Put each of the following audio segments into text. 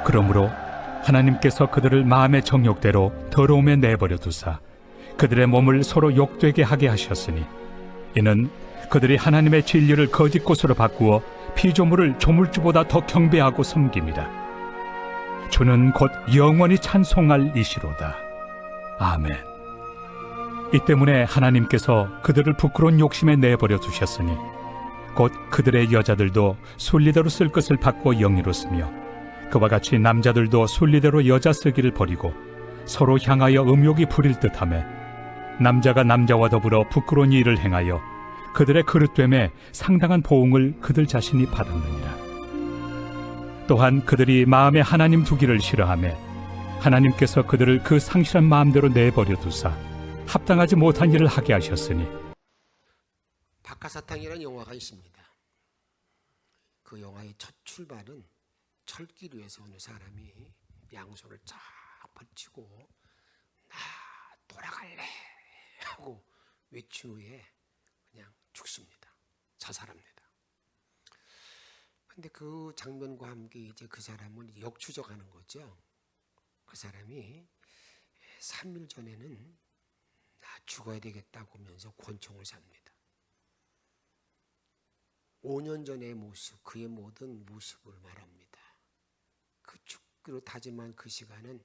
그러므로 하나님께서 그들을 마음의 정욕대로 더러움에 내버려 두사 그들의 몸을 서로 욕되게 하게 하셨으니 이는 그들이 하나님의 진리를 거짓 것으로 바꾸어 피조물을 조물주보다 더 경배하고 섬깁니다. 주는 곧 영원히 찬송할 이시로다. 아멘. 이 때문에 하나님께서 그들을 부끄러운 욕심에 내버려 두셨으니 곧 그들의 여자들도 순리대로 쓸 것을 바꾸어 영리로 쓰며 그와 같이 남자들도 순리대로 여자 쓰기를 버리고 서로 향하여 음욕이 부릴 듯하며 남자가 남자와 더불어 부끄러운 일을 행하여 그들의 그릇됨에 상당한 보응을 그들 자신이 받았느니라. 또한 그들이 마음에 하나님 두기를 싫어하며 하나님께서 그들을 그 상실한 마음대로 내버려 두사 합당하지 못한 일을 하게 하셨으니 박하사탕이라는 영화가 있습니다. 그 영화의 첫 출발은 철길위에서 어느 사람이 양손을 쫙 펼치고 나 돌아갈래 하고 외친 후에 그냥 죽습니다. 자살합니다. 근데 그 장면과 함께 이제 그 사람은 역추적하는 거죠. 그 사람이 3일 전에는 나 죽어야 되겠다고 하면서 권총을 삽니다. 5년 전의 모습, 그의 모든 모습을 말합니다. 그 죽기로 다짐한 그 시간은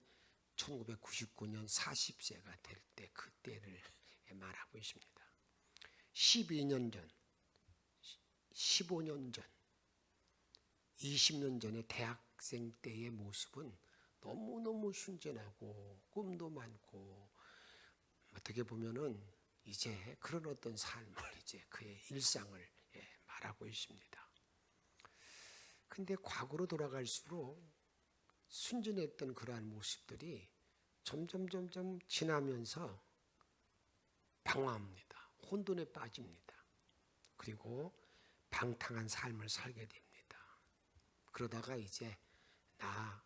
1999년 40세가 될 때 그때를 말하고 있습니다. 12년 전, 15년 전, 20년 전의 대학생 때의 모습은 너무너무 순진하고 꿈도 많고 어떻게 보면은 이제 그런 어떤 삶을 이제 그의 일상을 말하고 있습니다. 근데 과거로 돌아갈수록 순진했던 그러한 모습들이 점점 지나면서 방황합니다. 혼돈에 빠집니다. 그리고 방탕한 삶을 살게 됩니다. 그러다가 이제 나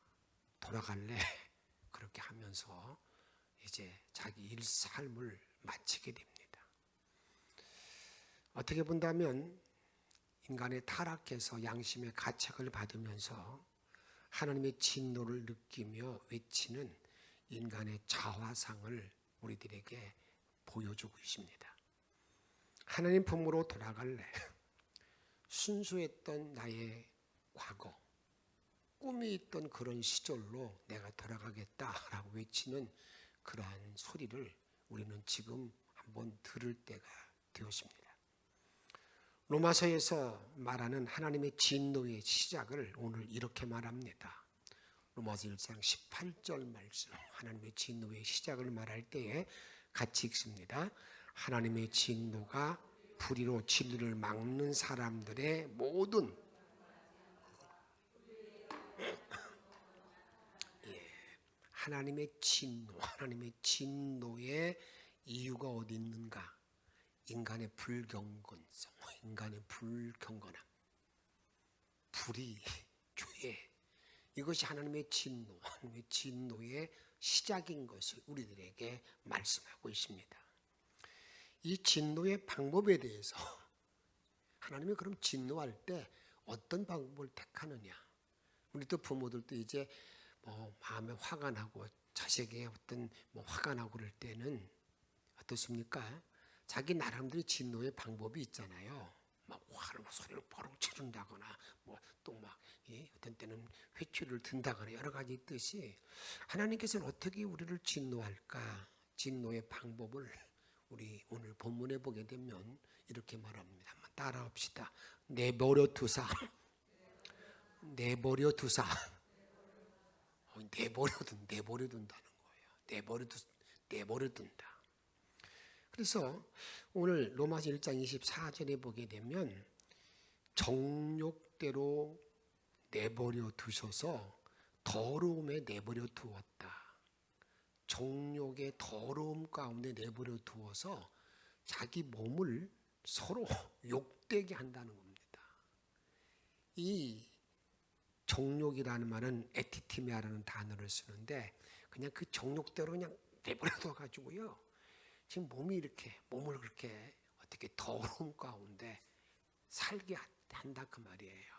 돌아갈래 그렇게 하면서 이제 자기 삶을 마치게 됩니다. 어떻게 본다면 인간의 타락해서 양심의 가책을 받으면서 하나님의 진노를 느끼며 외치는 인간의 자화상을 우리들에게 보여주고 있습니다. 하나님 품으로 돌아갈래. 순수했던 나의 과거, 꿈이 있던 그런 시절로 내가 돌아가겠다라고 외치는 그러한 소리를 우리는 지금 한번 들을 때가 되었습니다. 로마서에서 말하는 하나님의 진노의 시작을 오늘 이렇게 말합니다. 로마서 1장 18절 말씀, 하나님의 진노의 시작을 말할 때에 같이 읽습니다. 하나님의 진노가 불의로 진리를 막는 사람들의 모든 하나님의 진노의 이유가 어디 있는가? 인간의 불경건성, 인간의 불경건함, 불의, 죄, 이것이 하나님의 진노, 하나님의 진노의 시작인 것을 우리들에게 말씀하고 있습니다. 이 진노의 방법에 대해서 하나님이 그럼 진노할 때 어떤 방법을 택하느냐? 우리 또 부모들도 이제 마음에 화가 나고 자식에게 어떤 화가 나고 그럴 때는 어떻습니까? 자기 나름대로 진노의 방법이 있잖아요. 막 화를 소리를 버럭 지른다거나 또 어떤 때는 회초리를 든다거나 여러 가지 있듯이 하나님께서는 어떻게 우리를 진노할까? 진노의 방법을 우리 오늘 본문에 보게 되면 이렇게 말합니다. 한번 따라합시다. 내버려 두사. 내버려 두사. 내버려 둔다는 거예요. 내버려 둔다. 그래서 오늘 로마서 1장 24절에 보게 되면 정욕대로 내버려 두셔서 더러움에 내버려 두었다. 정욕의 더러움 가운데 내버려 두어서 자기 몸을 서로 욕되게 한다는 겁니다. 이 정욕이라는 말은 에티티메아라는 단어를 쓰는데 그냥 그 정욕대로 그냥 내버려 둬가지고요. 지금 몸을 그렇게 어떻게 더러움 가운데 살게 한다 그 말이에요.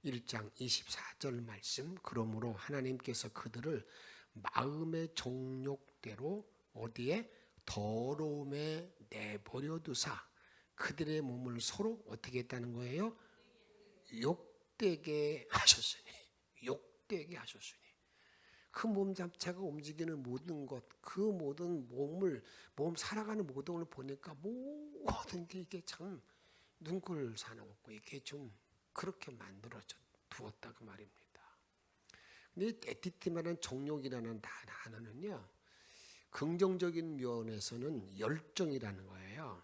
1장 24절 말씀, 그러므로 하나님께서 그들을 마음의 정욕대로 어디에? 더러움에 내버려 두사 그들의 몸을 서로 어떻게 했다는 거예요? 욕되게 하셨으니. 욕되게 하셨으니. 그 몸 자체가 움직이는 모든 것, 그 모든 몸 살아가는 모든 걸 보니까 모든 게 이게 참 눈꼴 사나웠고 이게 좀 그렇게 만들어져 두었다 그 말입니다. 근데 에티티라는 정욕이라는 단어는요, 긍정적인 면에서는 열정이라는 거예요.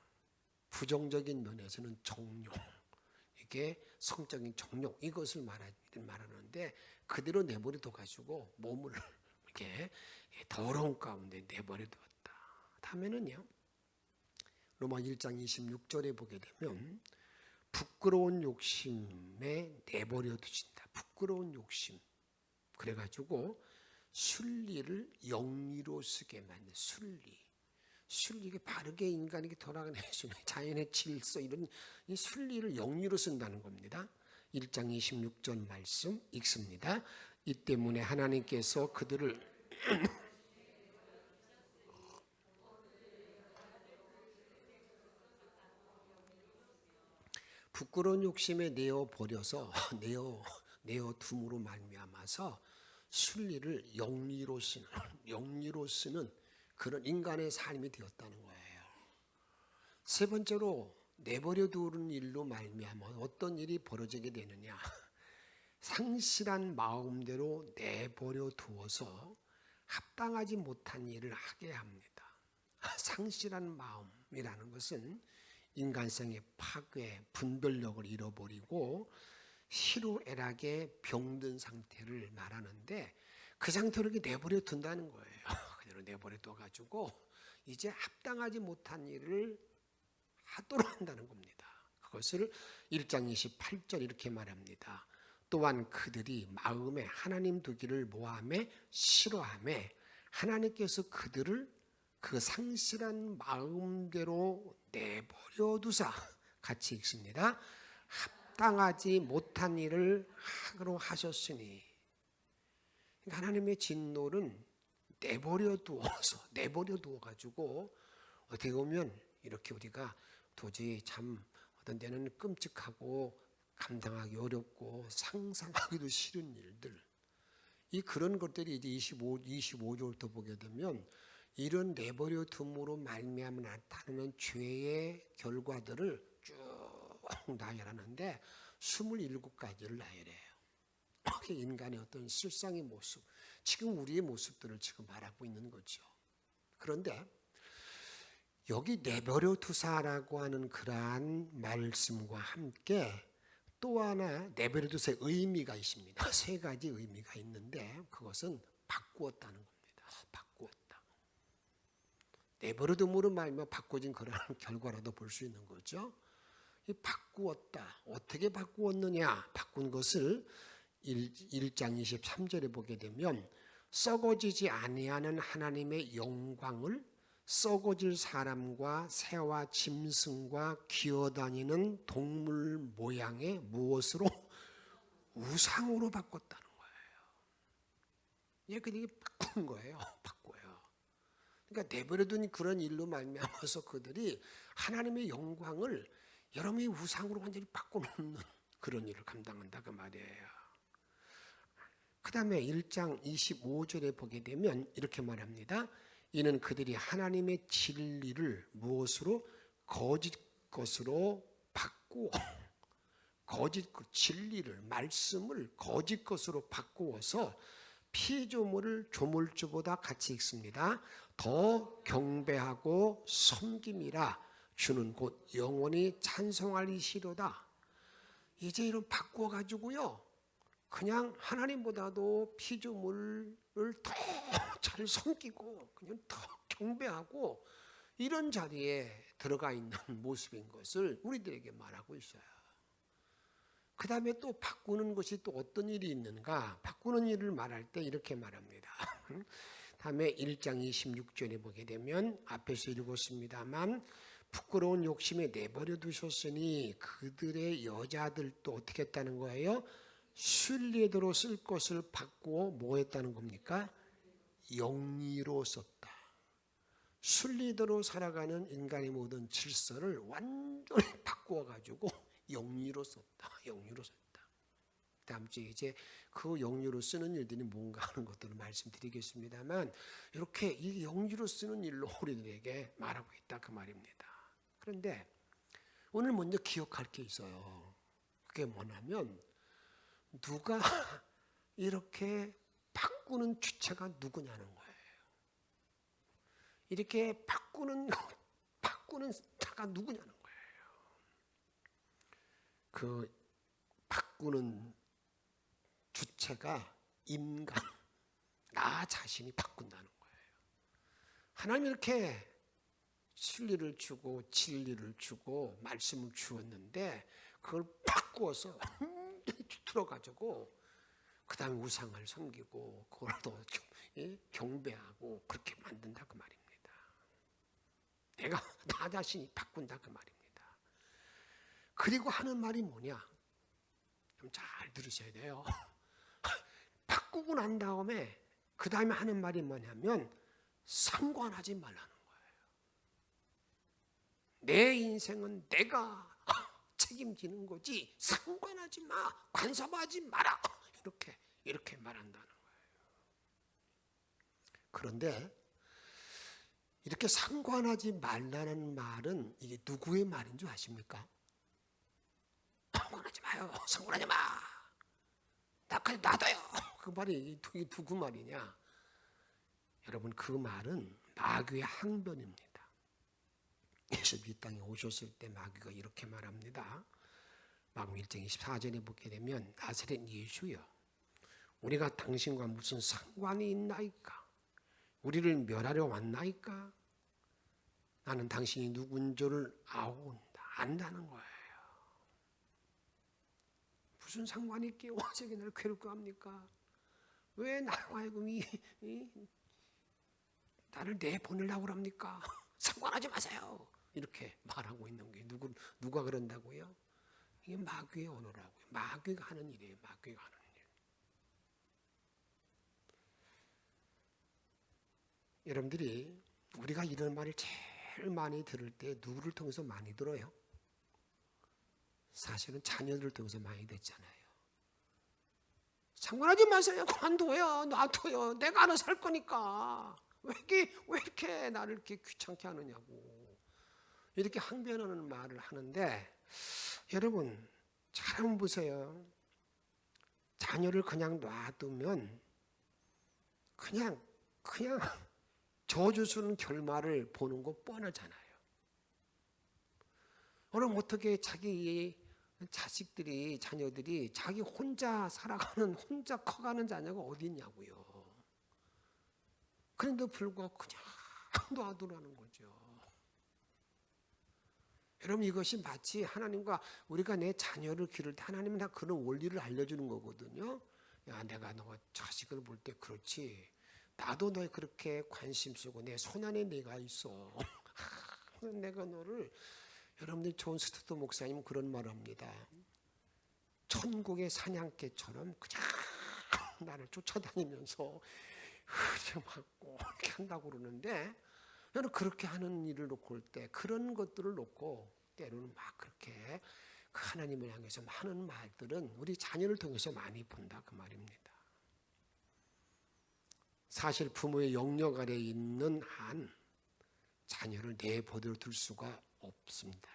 부정적인 면에서는 정욕, 이게 성적인 정욕, 이것을 말하는데 그대로 내버려 둬가지고 몸을 이렇게 더러운 가운데 내버려 두었다. 다음에는요, 로마 1장 26절에 보게 되면 부끄러운 욕심에 내버려 두신다. 부끄러운 욕심. 그래가지고 순리를 영리로 쓰게 만든 순리가 바르게 인간에게 돌아가는 자연의 질서, 이런 이 순리를 영리로 쓴다는 겁니다. 1장 26절 말씀 읽습니다. 이 때문에 하나님께서 그들을 부끄러운 욕심에 내어 버려서 내어 둠으로 말미암아서 순리를 영리로 쓰는 그런 인간의 삶이 되었다는 거예요. 세 번째로 내버려 두는 일로 말미암아 어떤 일이 벌어지게 되느냐? 상실한 마음대로 내버려 두어서 합당하지 못한 일을 하게 합니다. 상실한 마음이라는 것은 인간성의 파괴, 분별력을 잃어버리고 희루애락의 병든 상태를 말하는데, 그 상태로 이렇게 내버려 둔다는 거예요. 그대로 내버려 둬가지고 이제 합당하지 못한 일을 하도록 한다는 겁니다. 그것을 1장 28절 이렇게 말합니다. 또한 그들이 마음에 하나님 두기를 모함에 싫어함에 하나님께서 그들을 그 상실한 마음대로 내버려 두사, 같이 읽습니다. 합당하지 못한 일을 하도록 하셨으니. 그러니까 하나님의 진노는 내버려 두어가지고 어떻게 보면 이렇게 우리가 도저히 참 어떤 때는 끔찍하고 감당하기 어렵고 상상하기도 싫은 일들, 이 그런 것들이 이제 25절부터 보게 되면 이런 내버려 둠으로 말미암아 나타나는 죄의 결과들을 쭉 나열하는데 27가지를 나열해요. 인간의 어떤 실상의 모습, 지금 우리의 모습들을 지금 말하고 있는 거죠. 그런데 여기 내버려 두사라고 하는 그러한 말씀과 함께 또 하나 내버려 두사의 의미가 있습니다. 세 가지 의미가 있는데 그것은 바꾸었다는 겁니다. 바꾸었다. 내버려 둠으로 말미암아 바꿔진 그런 결과라도 볼 수 있는 거죠. 이 바꾸었다. 어떻게 바꾸었느냐? 바꾼 것을 1장 23절에 보게 되면 썩어지지 아니하는 하나님의 영광을 썩어질 사람과 새와 짐승과 기어다니는 동물 모양의 무엇으로? 우상으로 바꿨다는 거예요. 이게 바꾼 거예요. 바꿔요. 그러니까 내버려둔 그런 일로 말미암아서 그들이 하나님의 영광을 여러분의 우상으로 완전히 바꿔놓는 그런 일을 감당한다 그 말이에요. 그 다음에 1장 25절에 보게 되면 이렇게 말합니다. 이는 그들이 하나님의 진리를 무엇으로? 거짓 것으로 바꾸어, 진리를, 말씀을 거짓 것으로 바꾸어서 피조물을 조물주보다 같이 읽습니다. 더 경배하고 섬김이라 주는 곧 영원히 찬송하리시로다. 이제 이런 바꾸어가지고요, 그냥 하나님보다도 피조물을 더 잘 섬기고 그냥 더 경배하고 이런 자리에 들어가 있는 모습인 것을 우리들에게 말하고 있어요. 그 다음에 또 바꾸는 것이 또 어떤 일이 있는가? 바꾸는 일을 말할 때 이렇게 말합니다. 다음에 1장 26절에 보게 되면 앞에서 읽었습니다만 부끄러운 욕심에 내버려 두셨으니 그들의 여자들도 어떻게 했다는 거예요? 순리대로 쓸 것을 바꾸어 뭐 했다는 겁니까? 영리로 썼다. 순리대로 살아가는 인간의 모든 질서를 완전히 바꾸어 가지고 영리로 썼다. 영리로 썼다. 다음 주에 이제 그 영리로 쓰는 일들이 뭔가 하는 것들을 말씀드리겠습니다만, 이렇게 이 영리로 쓰는 일로 우리들에게 말하고 있다 그 말입니다. 그런데 오늘 먼저 기억할 게 있어요. 그게 뭐냐면, 누가 이렇게 바꾸는 주체가 누구냐는 거예요. 이렇게 바꾸는 자가 누구냐는 거예요. 그 바꾸는 주체가 인간, 나 자신이 바꾼다는 거예요. 하나님 이렇게 진리를 주고 진리를 주고 말씀을 주었는데 그걸 바꾸어서 들어가지고 그 다음에 우상을 섬기고 그걸 또 경배하고 그렇게 만든다 그 말입니다. 내가 나 자신이 바꾼다 그 말입니다. 그리고 하는 말이 뭐냐? 좀 잘 들으셔야 돼요. 바꾸고 난 다음에 그 다음에 하는 말이 뭐냐면 상관하지 말라는 거예요. 내 인생은 내가 책임지는 거지 상관하지 마, 간섭하지 마라, 이렇게 말한다는 거예요. 그런데 이렇게 상관하지 말라는 말은 이게 누구의 말인 줄 아십니까? 상관하지 마요. 상관하지 마. 나까지 놔둬요. 그 말이 누구 말이냐? 여러분, 그 말은 마귀의 항변입니다. 예수님이 이 땅에 오셨을 때 마귀가 이렇게 말합니다. 마가복음 1장 24절에 보게 되면 나사렛 예수여, 우리가 당신과 무슨 상관이 있나이까? 우리를 멸하려 왔나이까? 나는 당신이 누군 줄을 안다는 거예요. 무슨 상관이 있기에 어떻게 나를 괴롭게 합니까? 왜 나로 하여금 나를 내보내려고 합니까? 상관하지 마세요. 이렇게 말하고 있는 게 누가 그런다고요? 이게 마귀의 언어라고요. 마귀가 하는 일이에요. 마귀가 하는 일. 여러분들이 우리가 이런 말을 제일 많이 들을 때 누구를 통해서 많이 들어요? 사실은 자녀들을 통해서 많이 듣잖아요. 상관하지 마세요. 관둬요. 놔둬요. 내가 알아서 할 거니까. 왜 이렇게 나를 이렇게 귀찮게 하느냐고. 이렇게 항변하는 말을 하는데, 여러분 잘 한번 보세요. 자녀를 그냥 놔두면 그냥 저주 쓰는 결말을 보는 거 뻔하잖아요. 그럼 어떻게 자기 자녀들이 자기 혼자 살아가는, 혼자 커가는 자녀가 어디 있냐고요. 그런데 불구하고 그냥 놔두라는 거죠. 여러분, 이것이 마치 하나님과 우리가 내 자녀를 기를 때 하나님은 다 그런 원리를 알려주는 거거든요. 야, 내가 너 자식을 볼 때 그렇지. 나도 너에 그렇게 관심 쓰고 내 손안에 내가 있어. 내가 너를, 여러분들 존 스튜어트 목사님은 그런 말을 합니다. 천국의 사냥개처럼 그냥 나를 쫓아다니면서 흐려맞고 이렇게 한다고 그러는데, 저는 그렇게 하는 일을 놓고 올 때 그런 것들을 놓고 때로는 막 그렇게 그 하나님을 향해서 하는 말들은 우리 자녀를 통해서 많이 본다 그 말입니다. 사실 부모의 영역 아래에 있는 한 자녀를 내버려 둘 수가 없습니다.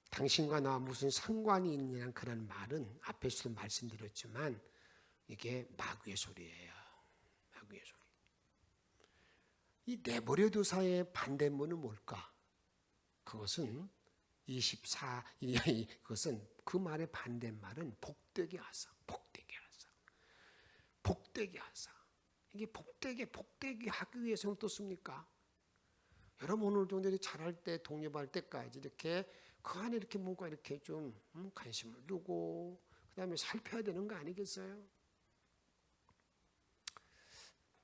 당신과 나 무슨 상관이 있냐는 그런 말은 앞에서도 말씀드렸지만 이게 마귀의 소리예요. 마귀의 소리. 이 내버려두사의 반대문은 뭘까? 그것은 그것은 그 말의 반대말은 복되게 하사. 복되게 하사. 복되게 하사. 이게 복되게 하기 위해서 또 씁니까? 여러분, 오늘 정도 잘할 때, 독립할 때까지 이렇게 그 안에 이렇게 뭔가 이렇게 좀 관심을 두고 그 다음에 살펴야 되는 거 아니겠어요?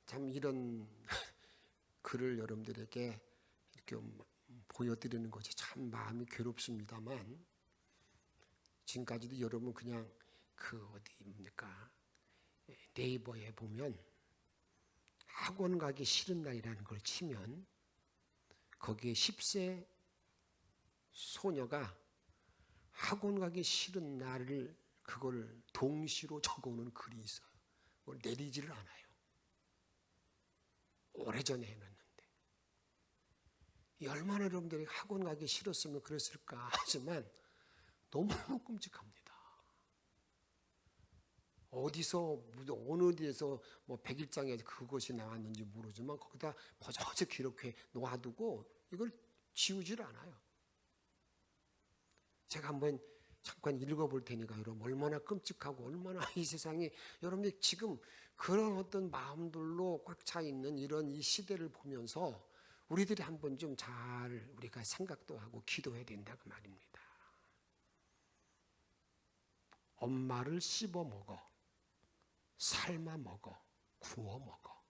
참 이런 글을 여러분들에게 이렇게 보여드리는 것이 참 마음이 괴롭습니다만, 지금까지도 여러분 그냥 그 어디입니까? 네이버에 보면 학원 가기 싫은 날이라는 걸 치면 거기에 10세 소녀가 학원 가기 싫은 날을 그걸 동시로 적어놓은 글이 있어요. 그걸 내리지를 않아요. 오래전에 해놨는데 이 얼마나 여러분들이 학원 가기 싫었으면 그랬을까 하지만 너무너무 끔찍합니다. 어디서 어느 데서 뭐 백일장에 그것이 나왔는지 모르지만 거기다 버젓이 이렇게 놓아두고 이걸 지우질 않아요. 제가 한번 잠깐 읽어볼 테니까 여러분 얼마나 끔찍하고 얼마나 이 세상이 여러분들 지금 그런 어떤 마음들로 꽉 차 있는 이런 이 시대를 보면서 우리들이 한번 좀 잘 우리가 생각도 하고 기도해야 된다 그 말입니다. 엄마를 씹어 먹어, 삶아 먹어, 구워 먹어,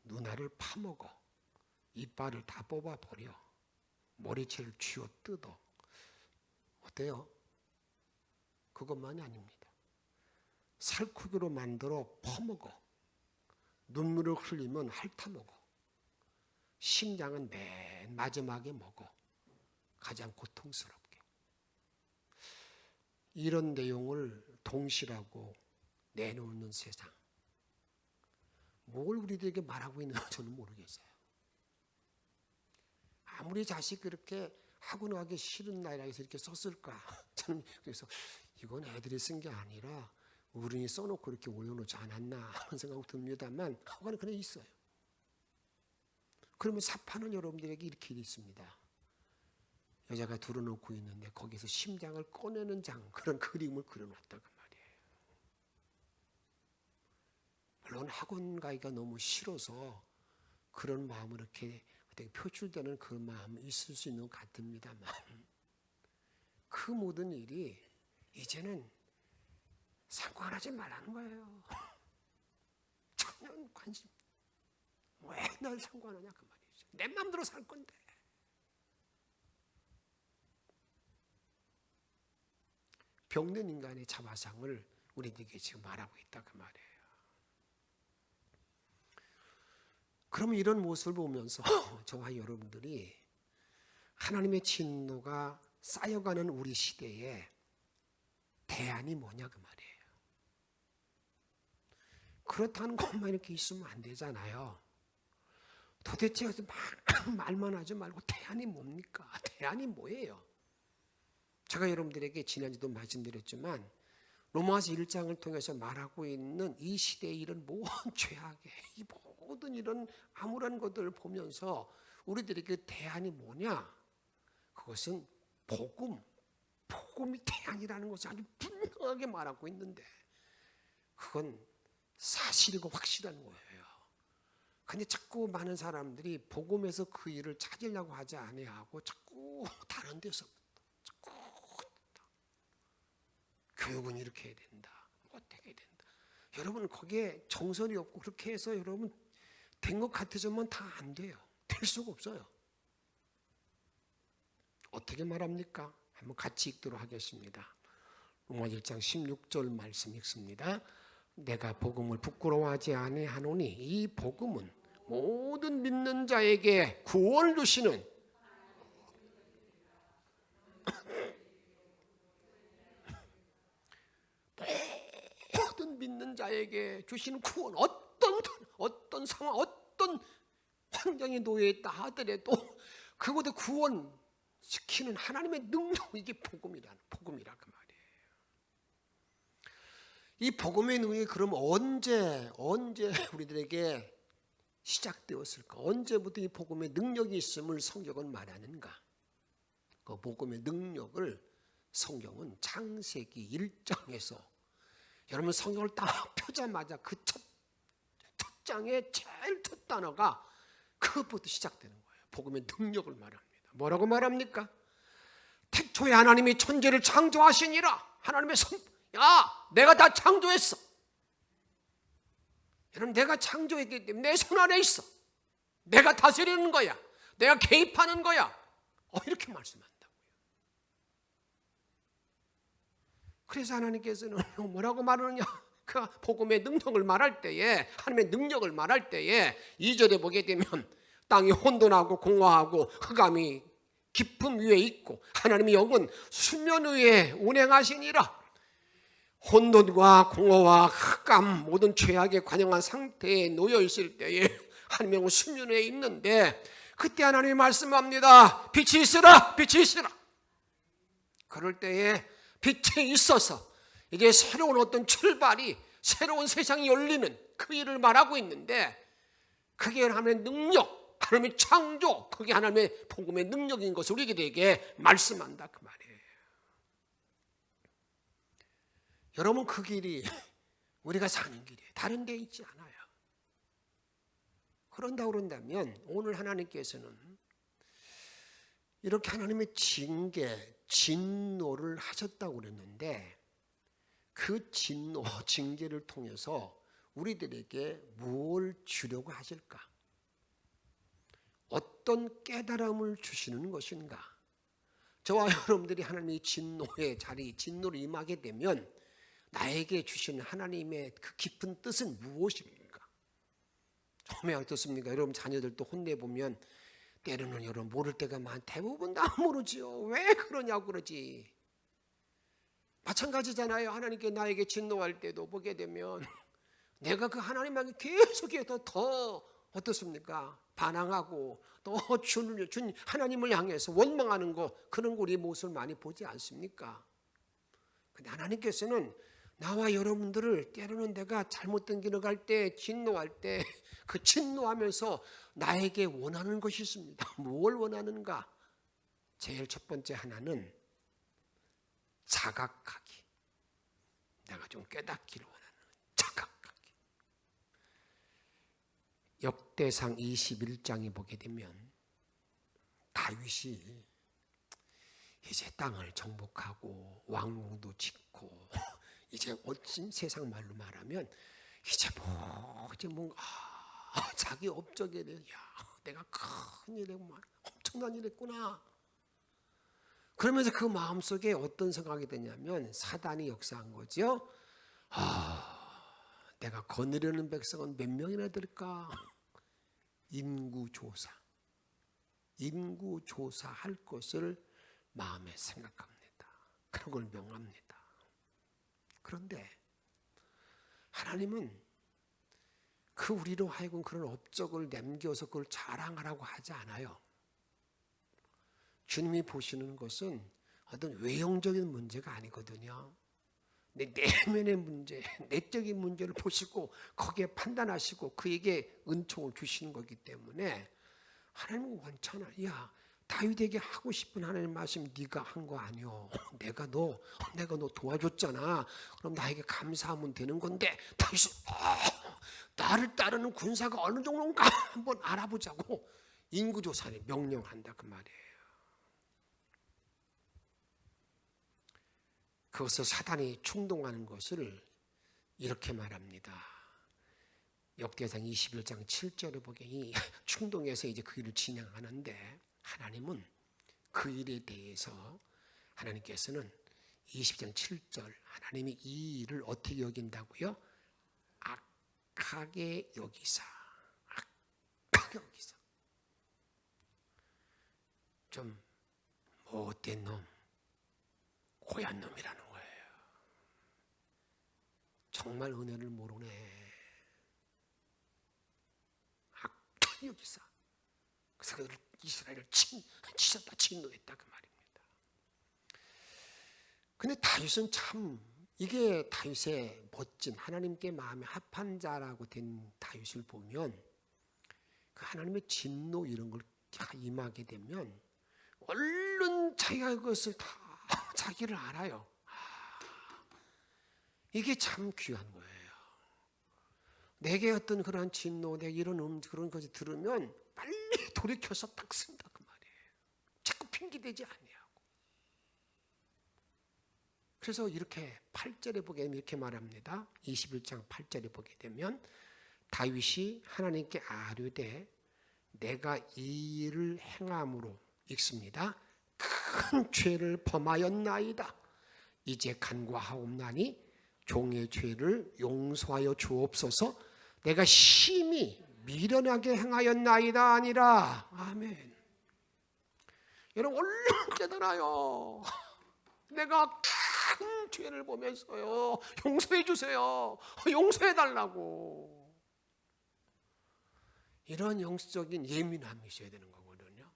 누나를 파먹어, 이빨을 다 뽑아버려, 머리채를 쥐어 뜯어. 어때요? 그것만이 아닙니다. 살코기로 만들어 퍼먹어, 눈물을 흘리면 핥아먹어, 심장은 맨 마지막에 먹어, 가장 고통스럽게. 이런 내용을 동시라고 내놓는 세상. 뭘 우리들에게 말하고 있는지 저는 모르겠어요. 아무리 자식 그렇게 학원 가기 싫은 날이라 해서 이렇게 썼을까? 저는 그래서 이건 애들이 쓴 게 아니라 어른이 써놓고 이렇게 올려놓지 않았나 하는 생각이 듭니다만 학원은 그냥 있어요. 그러면 사파는 여러분들에게 이렇게 있습니다. 여자가 둘러놓고 있는데 거기서 심장을 꺼내는 장, 그런 그림을 그려놨다고 말이에요. 물론 학원 가기가 너무 싫어서 그런 마음을 이렇게 표출되는 그 마음이 있을 수 있는 것 같습니다만 그 모든 일이 이제는 상관하지 말라는 거예요. 전혀 관심. 왜 날 상관하냐 그 말이죠. 내 마음대로 살 건데. 병든 인간의 자화상을 우리에게 지금 말하고 있다 그 말이에요. 그러면 이런 모습을 보면서 저와 여러분들이 하나님의 진노가 쌓여가는 우리 시대에 대안이 뭐냐 그 말이에요. 그렇다는 것만 이렇게 있으면 안 되잖아요. 도대체 말만 하지 말고 대안이 뭡니까? 대안이 뭐예요? 제가 여러분들에게 지난주도 말씀드렸지만 로마서 1장을 통해서 말하고 있는 이 시대의 이런 모든 죄악의 이 모든 이런 아무런 것들을 보면서 우리들에게 대안이 뭐냐? 그것은 복음이 대안이라는 것을 아주 분명하게 말하고 있는데 그건 사실이고 확실한 거예요. 근데 자꾸 많은 사람들이 복음에서 그 일을 찾으려고 하지 아니하고 자꾸 다른 데서부터 자꾸 교육은 이렇게 해야 된다. 어떻게 해야 된다. 여러분 거기에 정선이 없고 그렇게 해서 여러분 된 것 같으지만 다 안 돼요. 될 수가 없어요. 어떻게 말합니까? 한번 같이 읽도록 하겠습니다. 로마 1장 16절 말씀 읽습니다. 내가 복음을 부끄러워하지 아니하노니 이 복음은 모든 믿는 자에게 구원을 주시는 모든 믿는 자에게 주시는 구원, 어떤 상황, 어떤 환경에 놓여 있다 하더라도 그곳에 구원시키는 하나님의 능력, 이게 복음이라 그 말이에요. 이 복음의 능력이 그럼 언제 우리들에게 시작되었을까? 언제부터 이 복음의 능력이 있음을 성경은 말하는가? 그 복음의 능력을 성경은 창세기 1장에서 여러분 성경을 딱 펴자마자 그 첫 장의 제일 첫 단어가 그것부터 시작되는 거예요. 복음의 능력을 말합니다. 뭐라고 말합니까? 태초에 하나님이 천지를 창조하시니라. 하나님의 내가 다 창조했어. 여러분 내가 창조했기 때문에 내 손 안에 있어. 내가 다스리는 거야. 내가 개입하는 거야. 이렇게 말씀한다고요. 그래서 하나님께서는 뭐라고 말하느냐? 그 복음의 능력을 말할 때에, 하나님의 능력을 말할 때에 2절에 보게 되면 땅이 혼돈하고 공허하고 흑암이 깊음 위에 있고 하나님의 영은 수면 위에 운행하시니라. 혼돈과 공허와 흑암, 모든 죄악에 관영한 상태에 놓여 있을 때에 하나님의 영은 수면 위에 있는데, 그때 하나님이 말씀합니다. 빛이 있으라, 빛이 있으라. 그럴 때에 빛이 있어서 이제 새로운 어떤 출발이, 새로운 세상이 열리는 그 일을 말하고 있는데, 그게 하나님의 능력, 하나님의 창조, 그게 하나님의 복음의 능력인 것을 우리에게 말씀한다 그 말이에요. 여러분, 그 길이 우리가 사는 길이에요. 다른 데 있지 않아요. 그런다면 오늘 하나님께서는 이렇게 하나님의 징계, 진노를 하셨다고 그랬는데, 그 진노, 징계를 통해서 우리들에게 무엇을 주려고 하실까? 어떤 깨달음을 주시는 것인가? 저와 여러분들이 하나님의 진노의 자리, 진노를 임하게 되면 나에게 주시는 하나님의 그 깊은 뜻은 무엇입니까? 처음에 어떻습니까? 여러분 자녀들도 혼내보면 때로는 여러분 모를 때가 대부분 다 모르지요. 왜 그러냐고 그러지. 마찬가지잖아요. 하나님께 나에게 진노할 때도 보게 되면 내가 그 하나님에게 계속해서 더 어떻습니까? 반항하고 또 준 하나님을 향해서 원망하는 거, 그런 거 우리 모습을 많이 보지 않습니까? 근데 하나님께서는 나와 여러분들을 때로는 내가 잘못된 길을 갈 때, 진노할 때 그 진노하면서 나에게 원하는 것이 있습니다. 뭘 원하는가? 제일 첫 번째 하나는 자각하기. 내가 좀 깨닫기를 원하는 자각하기. 역대상 21장에 보게 되면 다윗이 이제 땅을 정복하고 왕궁도 짓고 이제 어찌 세상 말로 말하면 이제 뭔가 자기 업적에 대해 내가 큰 일했구만, 엄청난 일했구나. 그러면서 그 마음속에 어떤 생각이 드냐면 사단이 역사한 거죠. 내가 거느리는 백성은 몇 명이나 될까? 인구조사할 것을 마음에 생각합니다. 그런 걸 명합니다. 그런데 하나님은 그 우리로 하여금 그런 업적을 남겨서 그걸 자랑하라고 하지 않아요. 주님이 보시는 것은 어떤 외형적인 문제가 아니거든요. 내 내면의 문제, 내적인 문제를 보시고 거기에 판단하시고 그에게 은총을 주시는 거기 때문에 하나님은 원찮아. 야, 다윗에게 하고 싶은 하나님 말씀 네가 한 거 아니오. 내가 너 도와줬잖아. 그럼 나에게 감사하면 되는 건데 다윗은 나를 따르는 군사가 어느 정도인가 한번 알아보자고 인구조사를 명령한다 그 말이에요. 그것을 사단이 충동하는 것을 이렇게 말합니다. 역대상 21장 7절에 보니 충동해서 이제 그 일을 진행하는데, 하나님은 그 일에 대해서 하나님께서는 20장 7절 하나님이 이 일을 어떻게 여긴다고요? 악하게 여기사. 좀 못된 놈, 고얀 놈이라는 거예요. 정말 은혜를 모르네. 악하게 여기사. 그래서 그들을 이스라엘을 치셨다, 진노했다 그 말입니다. 근데 다윗은 참, 이게 다윗의 멋진 하나님께 마음에 합한 자라고 된 다윗을 보면 그 하나님의 진노 이런 걸 임하게 되면 얼른 자기가 그것을 다 자기를 알아요. 이게 참 귀한 거예요. 내게 어떤 그러한 진노, 내가 이런 그런 것을 들으면 빨리 돌이켜서 딱 쓴다 그 말이에요. 자꾸 핑계대지 않냐고. 그래서 이렇게 8절에 보게 되면 이렇게 말합니다. 21장 8절에 보게 되면 다윗이 하나님께 아뢰되 내가 이 일을 행함으로 읽습니다. 큰 죄를 범하였나이다. 이제 간구하옵나니 종의 죄를 용서하여 주옵소서. 내가 심히 미련하게 행하였나이다 아니라. 아멘. 여러분 얼른 깨달아요. 내가 큰 죄를 보면서요, 용서해 주세요, 용서해 달라고. 이런 영적인 예민함이 있어야 되는 거거든요.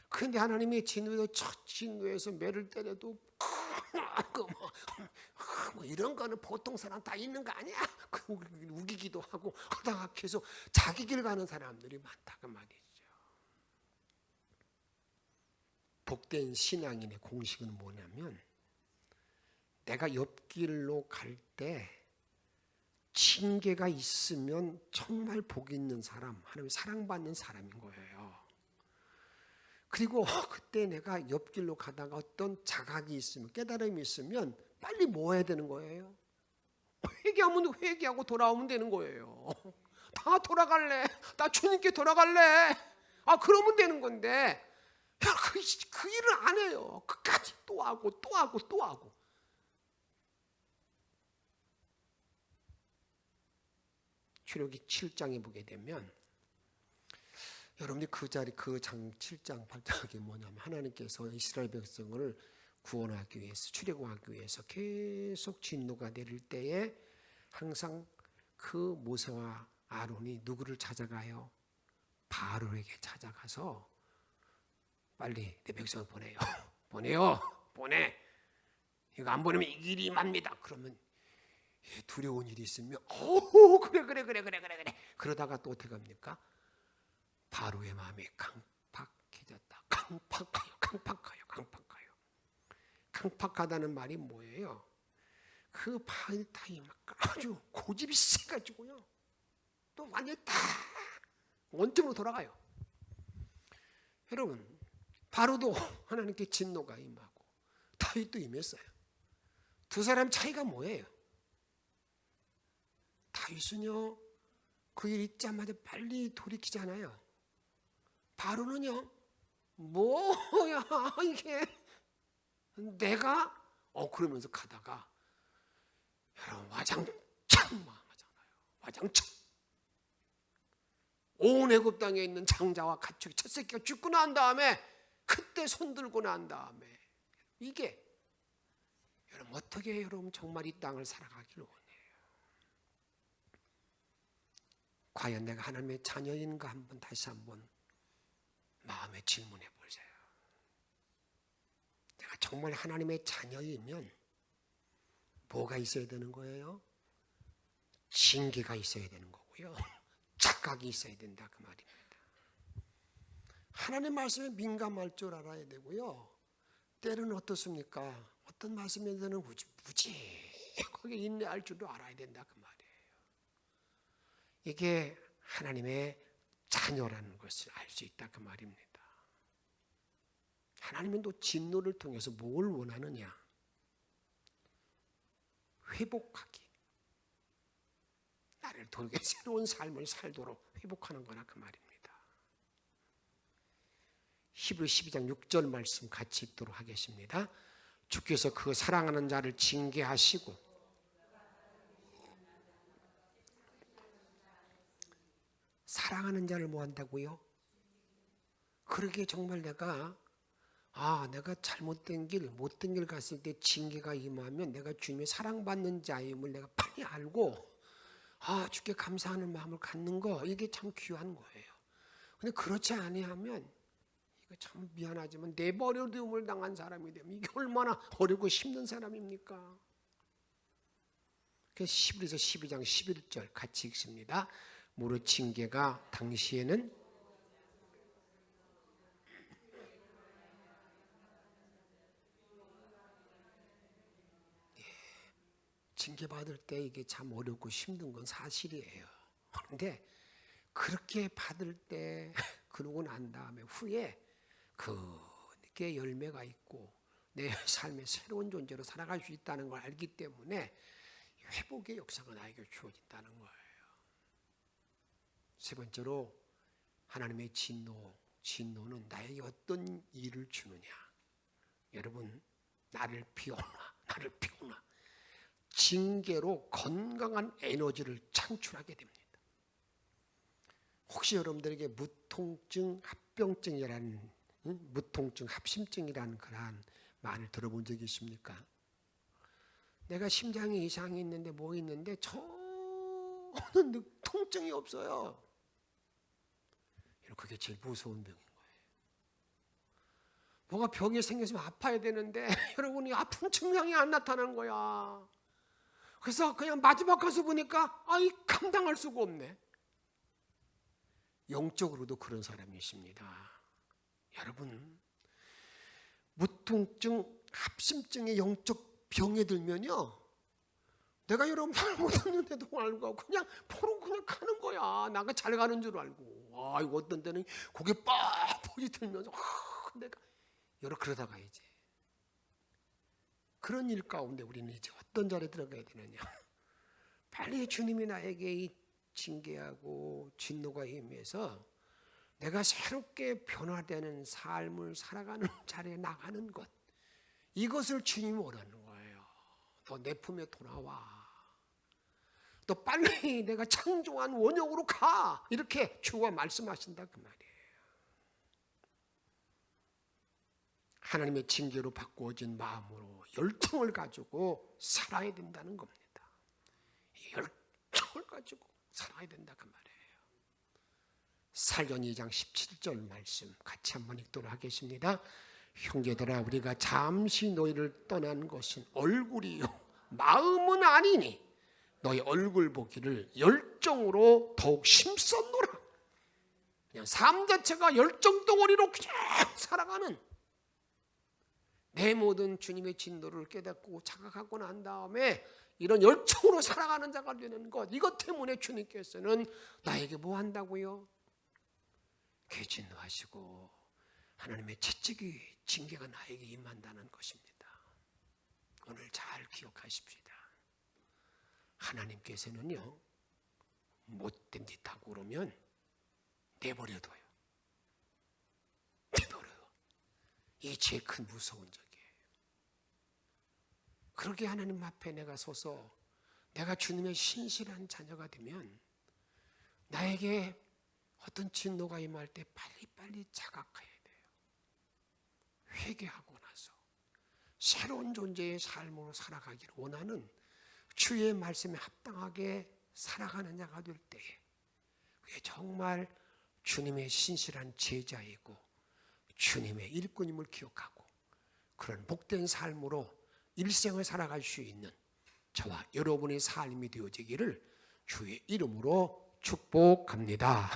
그런데 하나님의 진노에서 첫 진노에서 매를 때려도 뭐 이런 거는 보통 사람 다 있는 거 아니야? 우기기도 하고 하다가 계속 자기 길 가는 사람들이 많다 그 말이죠. 복된 신앙인의 공식은 뭐냐면, 내가 옆길로 갈 때 징계가 있으면 정말 복 있는 사람, 하나님 사랑받는 사람인 거예요. 그리고 그때 내가 옆길로 가다가 어떤 자각이 있으면, 깨달음이 있으면 빨리 뭐 해야 되는 거예요? 회개하면 회개하고 돌아오면 되는 거예요. 다 돌아갈래, 나 주님께 돌아갈래, 그러면 되는 건데 그 일을 안 해요. 끝까지 또 하고 또 하고 또 하고. 출애굽기 7장에 보게 되면, 여러분들이 그 자리, 그 장 7장 8장이 뭐냐면, 하나님께서 이스라엘 백성을 구원하기 위해서, 출애굽하기 위해서 계속 진노가 내릴 때에 항상 그 모세와 아론이 누구를 찾아가요? 바로에게 찾아가서 빨리 내 백성을 보내요. 보내. 이거 안 보내면 이 길이 맙니다. 그러면 두려운 일이 있으면 그래. 그러다가 또 어떻게 합니까? 바로의 마음이 강팍해졌다. 강팍하여. 강팍하다는 말이 뭐예요? 그 바리타이 막 아주 고집이 세가지고요, 또 완전히 다 원점으로 돌아가요. 여러분, 바로도 하나님께 진노가 임하고 다윗도 임했어요. 두 사람 차이가 뭐예요? 다윗은요, 그 일 있자마자 빨리 돌이키잖아요. 바로는요, 뭐야 이게 내가 그러면서 가다가 여러분 와장창 망하잖아요. 와장창. 온 애굽 땅에 있는 장자와 가축이 첫 새끼가 죽고 난 다음에, 그때 손들고 난 다음에, 이게 여러분 어떻게 여러분 정말 이 땅을 살아가기를 원해요? 과연 내가 하나님의 자녀인가 한번 다시 한번 마음에 질문해 보세요. 내가 정말 하나님의 자녀이면 뭐가 있어야 되는 거예요? 징계가 있어야 되는 거고요, 착각이 있어야 된다 그 말입니다. 하나님 말씀에 민감할 줄 알아야 되고요, 때로는 어떻습니까? 어떤 말씀에서는 무지하게 인내할 줄도 알아야 된다 그 말이에요. 이게 하나님의 자녀라는 것을 알 수 있다 그 말입니다. 하나님은 또 진노를 통해서 뭘 원하느냐? 회복하기, 나를 돌게 새로운 삶을 살도록 회복하는 거나 그 말입니다. 히브리 12장 6절 말씀 같이 읽도록 하겠습니다. 주께서 그 사랑하는 자를 징계하시고, 사랑하는 자를 뭐 한다고요? 그러게 정말 내가 잘못된 길, 못된 길 갔을 때 징계가 임하면 내가 주님의 사랑받는 자임을 내가 빨리 알고 주께 감사하는 마음을 갖는 거, 이게 참 귀한 거예요. 근데 그렇지 아니하면, 이거 참 미안하지만 내버려둠을 당한 사람이 되면 이게 얼마나 어렵고 힘든 사람입니까? 그래서 히브리서 12장 11절 같이 읽습니다. 무릇 징계가 당시에는 징계받을 때 이게 참 어렵고 힘든 건 사실이에요. 그런데 그렇게 받을 때, 그러고 난 다음에 후에 그게 열매가 있고 내 삶의 새로운 존재로 살아갈 수 있다는 걸 알기 때문에 회복의 역사가 나에게 주어진다는 거예요. 세 번째로, 하나님의 진노는 나에게 어떤 일을 주느냐? 여러분, 나를 비워놔, 나를 비워놔. 징계로 건강한 에너지를 창출하게 됩니다. 혹시 여러분들에게 무통증 합병증이라는 무통증 합심증이라는 그러한 말을 들어본 적이 있습니까? 내가 심장에 이상이 있는데 뭐 있는데 저는 통증이 없어요. 그게 제일 무서운 병인 거예요. 뭐가 병이 생겼으면 아파야 되는데 여러분이 아픈 증상이 안 나타나는 거야. 그래서 그냥 마지막 가서 보니까 아이 감당할 수가 없네. 영적으로도 그런 사람이 있습니다. 여러분, 무통증 합심증의 영적 병에 들면요, 내가 여러분 잘못했는데도 알고 그냥 포로 그냥 가는 거야. 나가 잘 가는 줄 알고. 아, 이거 어떤 때는 고개 빡 들면서 내가 그러다가 이제 그런 일 가운데 우리는 이제 어떤 자리에 들어가야 되느냐. 빨리 주님이 나에게 이 징계하고 진노가 임해서 내가 새롭게 변화되는 삶을 살아가는 자리에 나가는 것, 이것을 주님이 원하는 거예요. 너 내 품에 돌아와. 너 빨리 내가 창조한 원형으로 가. 이렇게 주가 말씀하신다 그 말이에요. 하나님의 징계로 바꾸어진 마음으로 열정을 가지고 살아야 된다는 겁니다. 열정을 가지고 살아야 된다 그 말이에요. 사전 2장 17절 말씀 같이 한번 읽도록 하겠습니다. 형제들아, 우리가 잠시 너희를 떠난 것은 얼굴이요 마음은 아니니 너희 얼굴 보기를 열정으로 더욱 심썼노라. 그냥 삶 자체가 열정 덩어리로 그냥 살아가는, 내 모든 주님의 진노를 깨닫고 자각하고 난 다음에 이런 열정으로 살아가는 자가 되는 것, 이것 때문에 주님께서는 나에게 뭐 한다고요? 진노하시고 하나님의 채찍이 징계가 나에게 임한다는 것입니다. 오늘 잘 기억하십시다. 하나님께서는요, 못된 짓 하고 그러면 내버려둬요. 내버려요. 이 제일 큰 무서운 적이에요. 그렇게 하나님 앞에 내가 서서 내가 주님의 신실한 자녀가 되면 나에게 어떤 진노가 임할 때 빨리빨리 자각해야 돼요. 회개하고 나서 새로운 존재의 삶으로 살아가기를 원하는, 주의 말씀에 합당하게 살아가는 자가 될 때에 그게 정말 주님의 신실한 제자이고 주님의 일꾼임을 기억하고 그런 복된 삶으로 일생을 살아갈 수 있는 저와 여러분의 삶이 되어지기를 주의 이름으로 축복합니다.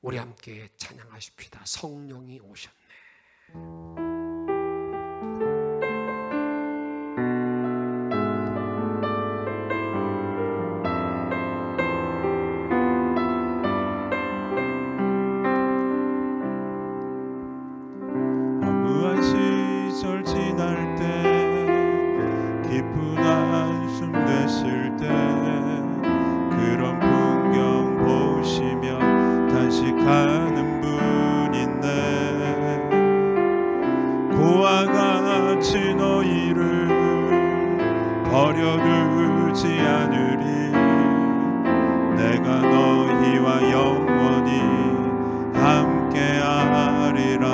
우리 함께 찬양하십시다. 성령이 오셨네. 허무한 시절 지날 때 기쁜 한숨 내쉴 때 그런 풍경 보시며 단식하는 분 있네. 고와 같이 너희를 버려두지 않으리. 내가 너희와 영원히 함께하리라.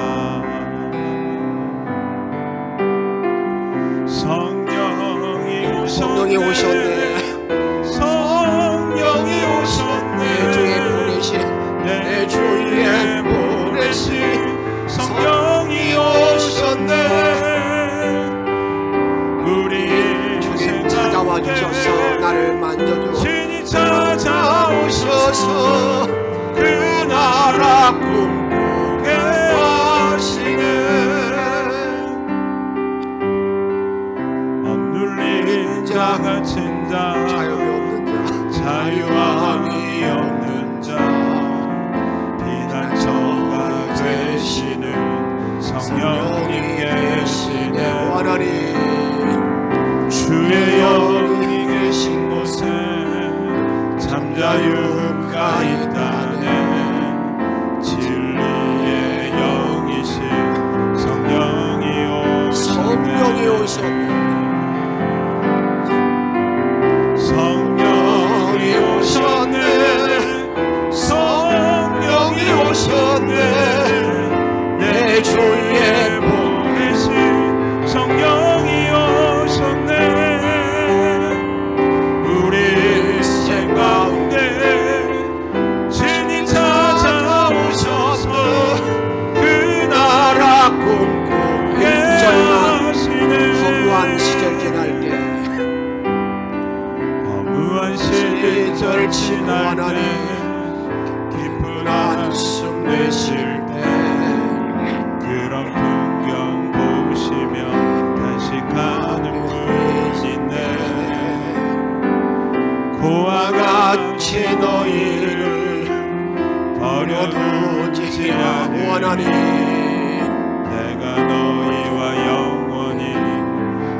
성령이 오셨네. 성령이 오셨네. 내 주위에 보내신 성령이 오셨네. 우리 주님 찾아와 주셔서 나를 만져줘. 신이 찾아오셔서 그 나라 꿈꾸게 하시네. 억눌린 자 갇힌 자 자유함이 없는 자 피난처가 되시는 성령님 계시네. 하나님 주의 영이 계신 곳에 잠자유가 있다네. 진리의 영이신 성령이 오시네. 지날 때 깊은 한숨 내쉴 때 그런 풍경 보시며 탄식하는 분 있네. 고와 같이 너희를 버려두지 않으리. 원하니 내가 너희와 영원히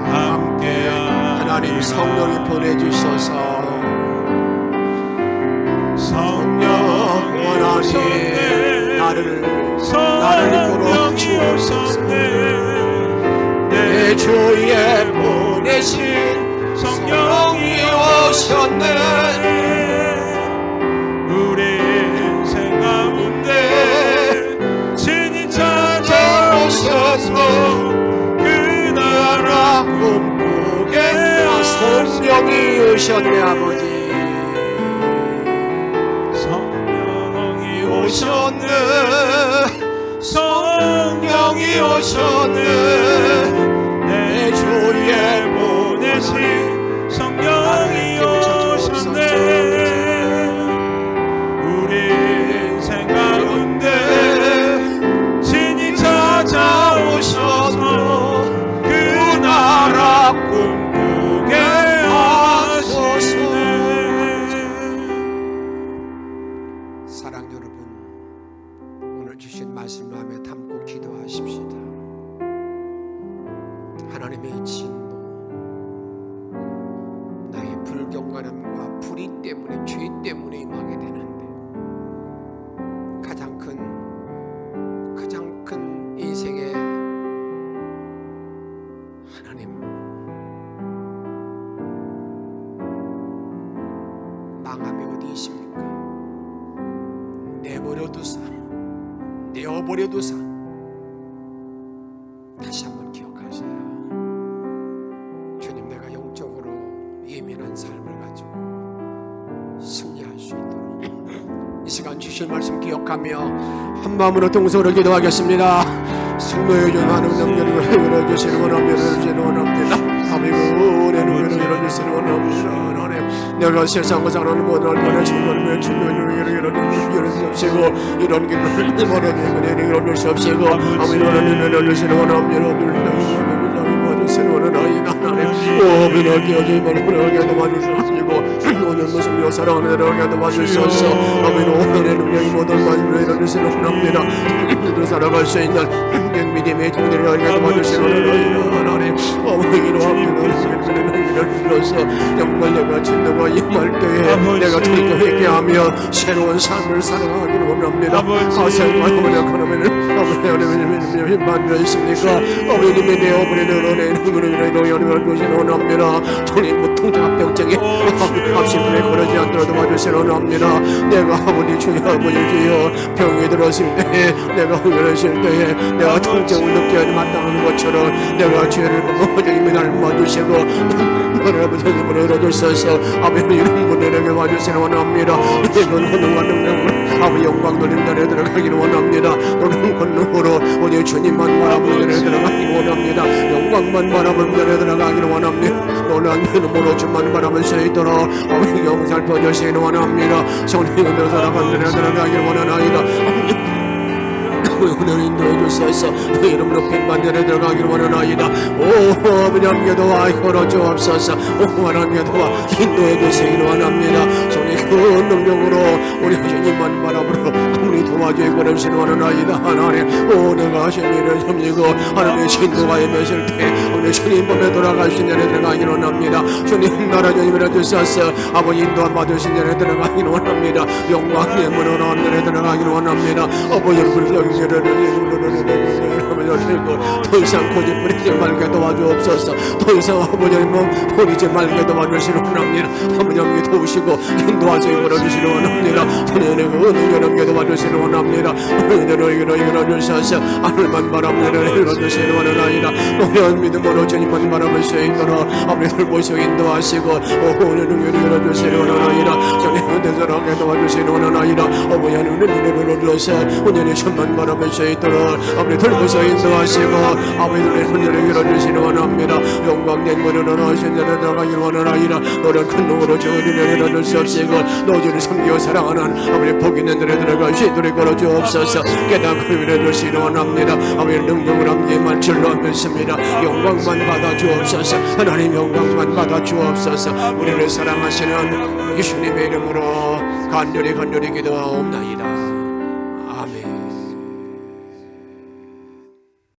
함께하리라. 하나님 성령이 보내주셔서 성령 원하니 오셨네. 나를 끌어주옵소서. 내 주위에 보내신 성령이 오셨네. 우리 인생 가운데 친히 찾아오셔서 그 나라 꿈꾸게 하소서. 성령이 오셨네. 아버지 성령이 오셨네. 성령이 오셨네. 내 주위에 보내신 성령이 오셨네. 우리 인생 가운데 친히 찾아오셔서 그 나라 꿈꾸게 하소서. 사랑 여러분, 오늘 주신 말씀 마음에 담고 기도하십시다. 하나님의 진노, 나의 불경건함과 불의 때문에, 죄 때문에 임하게 되는데 가장 큰 인생의 하나님, 망함이 어디 있습니까? 내어버려두사 다시 한번 기억하세요. 주님, 내가 영적으로 예민한 삶을 가지고 승리할 수 있도록 이 시간 주신 말씀 기억하며 한 마음으로 동서로 기도하겠습니다. 성도의 전하는 능력을 열어주시는 원합니다. 원합니다. 아미고 내 눈을 열어주시는 원합니다. 내가 세상과 사는 모든 얼마나 정말 주님을 열어주시고 이런 길을 버려내고 내는 열어주시옵시고 아미를 열어주시는 원합니다. 오늘하게 말하게 도와주시고 오늘 무슨 묘사랑을 내려가게 도와주셔서 아멘. 오늘의 능력이 모든 마음으로 일어나시는 합니다. 오늘도 살아갈 수 있는 믿음의 종들을 하게 도와주시는 하나님 어머니로 합니다. 주셔서 정말 내가 진노가 임할 때에 내가 돌이켜 회개하며 새로운 삶을 살아가기를 원합니다. 아세마이오냐 카라멜은 아버지의 만져 있습니까? 아버님의 내 어머니를 은혜는 그를 연결할 것이 원합니다. 주님 무통장병증에 앞심에 걸어지 않도록 도와주시는 원합니다. 내가 아버지 주여 아버지 주여 병이 들었을 때에 내가 훈련했을 때에 내가 통증을 느껴야 마땅한 것처럼 내가 죄를 보고 주님이 날 모아주시고 아버지 님을 열어주셔서 아버지 이런 분들에게 와주시는 원합니다. 이건 권능과 능력으로 아버지 영광 돌림 자리에 들어가기를 원합니다. 너는 권능으로 우리 주님만 바라보는 자리에 들어가기를 원합니다. 영광만 바라보는 자리에 들어가기를 원합니다. 너는 이름으로 주만 바라볼 수 있도록 아버지 영을 살펴주시기를 원합니다. 성령으로 살아가는 자리에 들어가기를 원하나이다. 오늘 인도해 주셔서 그 이름 높인 반열에 들어가기를 원하나이다. 오 아버지 함께도 와 걸어주옵소서. 오 하나님께도 와 인도해 주시기를 원합니다. 손이 큰 능력으로 우리 주님만 바라보러 우리 도와주어 걸으시는 원하나이다. 하나님 오 내가 하신 일을 섬기고 하나님의 진노가 임했을 때 우리 주님 몸에 돌아가신 자리에 들어가기를 원합니다. 주님 나라 주님이라 주셔서 아버지 인도함 받으신 자리에 들어가기를 원합니다. 영광의 문으로 하늘에 들어가기를 원합니다. 아버지 불쌍히 더 이상 고집부리지 말게 도와주옵소서. 더 이상 아버지의 몸 버리지 말게 도와주시는 원합니다. 아버지 함께 도우시고 인도하시고 걸어주시는 원합니다. 주님의 그 은혜를 기도해주시는 원합니다. 은혜를 일어주셔서 하늘만 바랍니다. 일어주시는 원하나이다. 노래한 믿음으로 주님만 바라볼 수 있도록 아버지를 모시고 인도하시고 은혜를 일어주시는 원하나이다. 주님의 대사랑에 도와주시는 원하나이다. 어머니 하늘의 은혜를 얻어서 온전히 천만 바라볼 수 있도록 아버지를 모시고 인도하시고 아버지를 은혜를 일어주시는 원합니다. 영광된 무료로 하신 자를 들어가길 원하나이다. 노란 큰 눈으로 주님을 일어주시옵시고 노주를 섬기고 사랑하는 아버지 복 있는 들에 들어가 시도를 걸어주옵소서. 깨닫고 일어주시는 원합니다. 아버지 능력을 함께 말줄로 믿습니다. 영광만 받아 주옵소서. 하나님 영광만 받아 주옵소서. 우리를 사랑하시는 예수님의 이름으로 간절히 기도하옵나이다.